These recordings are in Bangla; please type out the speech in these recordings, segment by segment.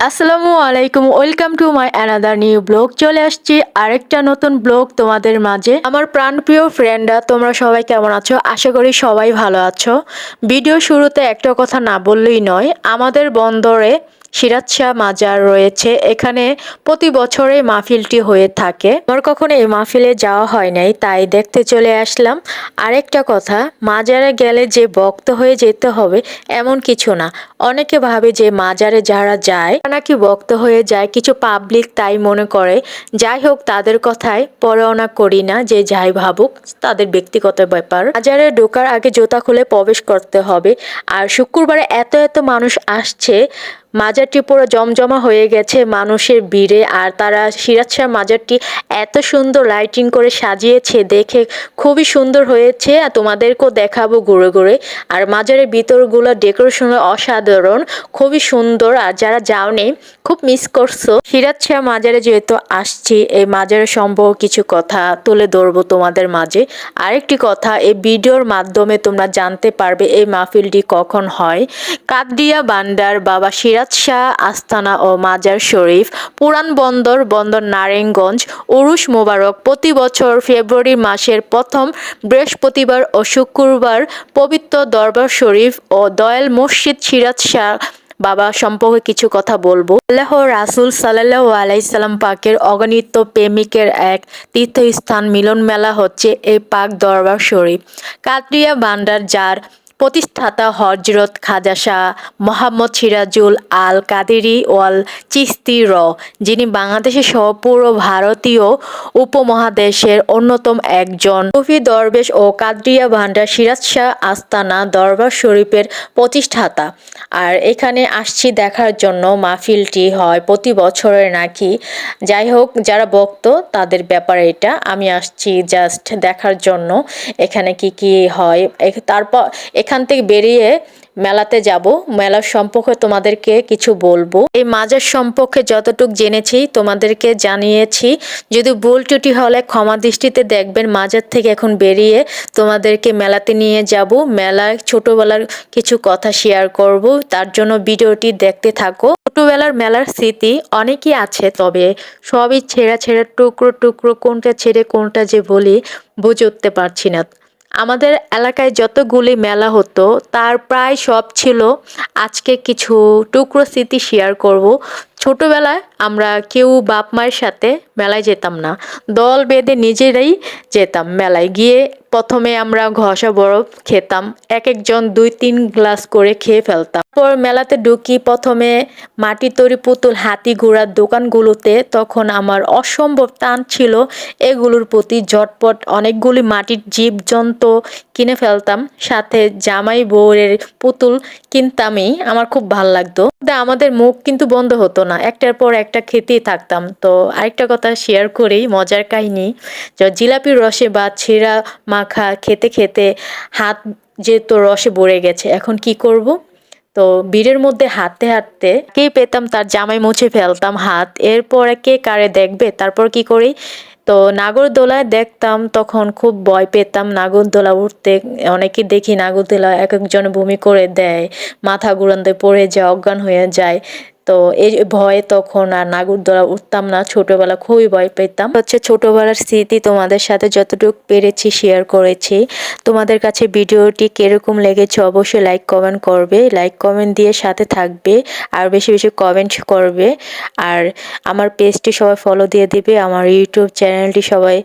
আসসালামু আলাইকুম, welcome to my another new blog. চলে আসছি আরেকটা নতুন ব্লগ তোমাদের মাঝে। আমার প্রাণপ্রিয় ফ্রেন্ডরা, তোমরা সবাই কেমন আছো? আশা করি সবাই ভালো আছো। ভিডিও শুরুতে একটা কথা না বললেই নয়, আমাদের বন্দরে সিরাজ শাহ মাজার রয়েছে। এখানে প্রতি বছরে মাহফিলটি হয়ে থাকে। আমার কখনো এই মাহফিলে যাওয়া হয় নাই, তাই দেখতে চলে আসলাম। আরেকটা কথা, মাজারে গেলে যে ভক্ত হয়ে যেতে হবে এমন কিছু না। অনেকে ভাবে যে মাজারে যারা যায় নাকি ভক্ত হয়ে যায়, কিছু পাবলিক তাই মনে করে। যাই হোক, তাদের কথায় পরোয়া করি না, যে যাই ভাবুক, তাদের ব্যক্তিগত ব্যাপার। মাজারে ঢোকার আগে জুতা খুলে প্রবেশ করতে হবে। আর শুক্রবারে এত এত মানুষ আসছে, মাজারটি পুরো জমজমা হয়ে গেছে মানুষের ভিড়ে। আর তারা সিরাজ শাহ মাজারটি এত সুন্দর লাইটিং করে সাজিয়েছে, দেখে খুবই সুন্দর হয়েছে। আর তোমাদেরকেও দেখাবো ঘুরে ঘুরে। আর মাজারের ভিতরগুলো ডেকোরেশন অসাধারণ, খুবই সুন্দর। আর যারা যাওনি, খুব মিস করছো। সিরাজ শাহ মাজারে যেহেতু আসছি, এই মাজারের সম্পর্কে কিছু কথা তুলে ধরবো তোমাদের মাঝে। আরেকটি কথা, এই ভিডিওর মাধ্যমে তোমরা জানতে পারবে এই মাহফিলটি কখন হয়। কাদরিয়া বান্ডার বাবা সিরাজ শাহ আস্তানা ও মাজার শরীফ, পুরান বন্দর, বন্দর নারায়ণগঞ্জ। উরুস মোবারক প্রতি বছর ফেব্রুয়ারি মাসের প্রথম বৃহস্পতিবার ও শুক্রবার পবিত্র দরবার শরীফ ও দয়াল মসজিদ সিরাজ শাহ বাবা সম্পর্কে কিছু কথা বলবো। আল্লাহ রাসূল সাল্লাল্লাহু আলাইহি সাল্লাম পাকের অগণিত প্রেমিকের এক তীর্থস্থান মিলন মেলা হচ্ছে এই পাক দরবার শরীফ। কাদরিয়া বান্ডার, যার প্রতিষ্ঠাতা হযরত খাজা শাহ মোহাম্মদ সিরাজুল আল কাদেরী ওয়াল চিশতি যিনি বাংলাদেশের সহ পুরো ভারতীয় উপমহাদেশের অন্যতম একজন সুফি দরবেশ ও কাদরিয়া ভান্ডার সিরাজ শাহ আস্তানা দরবার শরীফের প্রতিষ্ঠাতা। আর এখানে আসছি দেখার জন্য। মাহফিলটি হয় প্রতি বছরের নাকি। যাই হোক, যারা ভক্ত তাদের ব্যাপারে এটা, আমি আসছি জাস্ট দেখার জন্য এখানে কি কি হয়। তারপর এখান থেকে বেরিয়ে মেলাতে যাব। মেলার সম্পর্কে তোমাদেরকে কিছু বলবো। এই মাজার সম্পর্কে যতটুকু জেনেছি তোমাদেরকে জানিয়েছি। যদি ভুল ত্রুটি হলে ক্ষমা দৃষ্টিতে দেখবেন। মাজার থেকে এখন বেরিয়ে তোমাদেরকে মেলাতে নিয়ে যাব। মেলায় ছোটবেলার কিছু কথা শেয়ার করব, তার জন্য ভিডিওটি দেখতে থাকো। ছোটবেলার মেলার স্মৃতি অনেকই আছে, তবে সবই ছেঁড়া ছেঁড়া টুকরো টুকরো, কোনটা ছেড়ে কোনটা যে বলি বুঝে উঠতে পারছি না। আমাদের এলাকায় যতগুলি মেলা হতো তার প্রায় সব ছিল। আজকে কিছু টুকরো স্মৃতি শেয়ার করব। ছোটবেলায় আমরা কেউ বাপ মায়ের সাথে মেলায় যেতাম না, দল বেঁধে নিজেরাই যেতাম মেলায়। গিয়ে প্রথমে আমরা ঘষা বরফ খেতাম, এক একজন 2-3 গ্লাস করে খেয়ে ফেলতাম। তারপর মেলাতে ঢুকি, প্রথমে মাটির তৈরি পুতুল, হাতি ঘোড়ার দোকানগুলোতে। তখন আমার অসম্ভব টান ছিল এগুলোর প্রতি। ঝটপট অনেকগুলি মাটির জীবজন্তু কিনে ফেলতাম, সাথে জামাই বউয়ের পুতুল কিনতামই। আমার খুব ভাল লাগতো। আমাদের মুখ কিন্তু বন্ধ হতো না, একটার পর একটা খেতেই থাকতাম। তো আরেকটা কথা শেয়ার করি, মজার কাহিনী। জিলাপির রসে বা ছেঁড়া মাখা খেতে খেতে হাত যেহেতু রসে ভরে গেছে, এখন কি করব? তো ভিড়ের মধ্যে হাঁটতে হাঁটতে কে পেতাম তার জামাই মুছে ফেলতাম হাত। এরপরে কে কারে দেখবে, তারপর কি করি, তো নাগরদোলায় দেখতাম। তখন খুব ভয় পেতাম নাগরদোলা উঠতে। অনেকে দেখি নাগরদোলা এক একজনে বমি করে দেয়, মাথা ঘুরান্তে পড়ে যায়, অজ্ঞান হয়ে যায়। তো এই ভয়ে তখন আর নাগরদোলা উঠতাম না। ছোটবেলা খুবই ভয় পেতাম। হচ্ছে ছোটবেলার স্মৃতি তোমাদের সাথে যতটুকু পেরেছি শেয়ার করেছি। তোমাদের কাছে ভিডিওটি কিরকম লেগেছে অবশ্যই লাইক কমেন্ট করবে। লাইক কমেন্ট দিয়ে সাথে থাকবে, আর বেশি বেশি কমেন্ট করবে। আর আমার পেজটি সবাই ফলো দিয়ে দিবে, আমার ইউটিউব চ্যানেলটি সবাই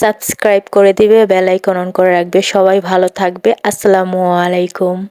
সাবস্ক্রাইব করে দিবে, বেল আইকন অন করে রাখবে। সবাই ভালো থাকবে। আসসালামু আলাইকুম।